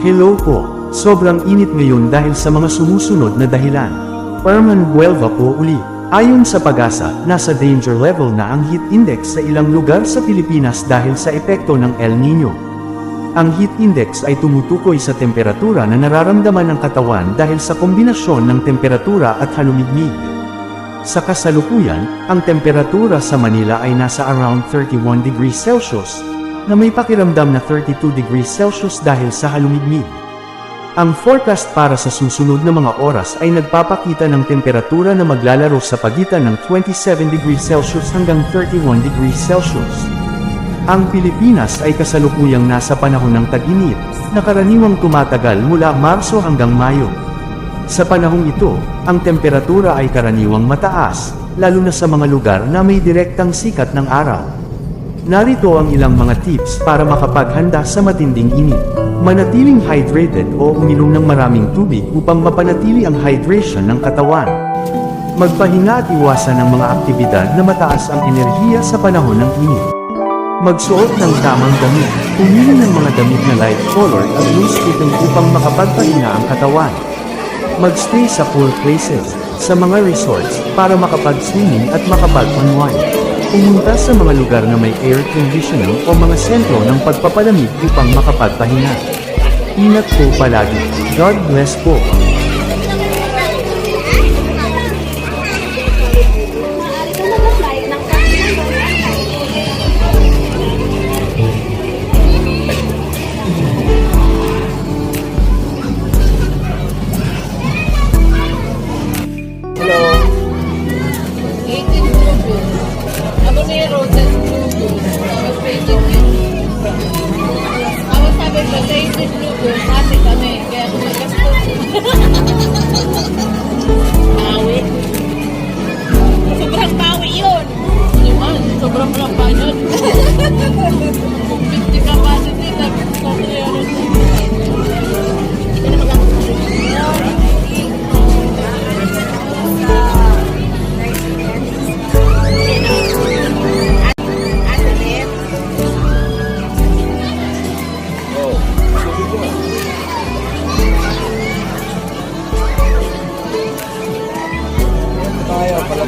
Hello po, sobrang init ngayon dahil sa mga sumusunod na dahilan. Herman Buelva po uli. Ayon sa Pag-asa, nasa danger level na ang heat index sa ilang lugar sa Pilipinas dahil sa epekto ng El Nino. Ang heat index ay tumutukoy sa temperatura na nararamdaman ng katawan dahil sa kombinasyon ng temperatura at halumigmig. Sa kasalukuyan, ang temperatura sa Manila ay nasa around 31 degrees Celsius, na may pakiramdam na 32 degrees Celsius dahil sa halumigmig. Ang forecast para sa susunod na mga oras ay nagpapakita ng temperatura na maglalaro sa pagitan ng 27 degrees Celsius hanggang 31 degrees Celsius. Ang Pilipinas ay kasalukuyang nasa panahon ng tag-init, na karaniwang tumatagal mula Marso hanggang Mayo. Sa panahong ito, ang temperatura ay karaniwang mataas, lalo na sa mga lugar na may direktang sikat ng araw. Narito ang ilang mga tips para makapaghanda sa matinding init. Manatiling hydrated o uminom ng maraming tubig upang mapanatili ang hydration ng katawan. Magpahinga at iwasan ng mga aktibidad na mataas ang enerhiya sa panahon ng init. Magsuot ng tamang damit. Pumili ng mga damit na light colored at loose fitting upang makapagpahinga ang katawan. Magstay sa cool places, sa mga resorts, para makapag-swimming at makapag-unwind. Pumunta sa mga lugar na may air conditioning o mga sentro ng pagpapalamig upang makapagpahinga. Ingat po palagi. God bless po. Sobrang bawi yun. Sobrang lapa yun. 50 capacity, tapos Tayo, pala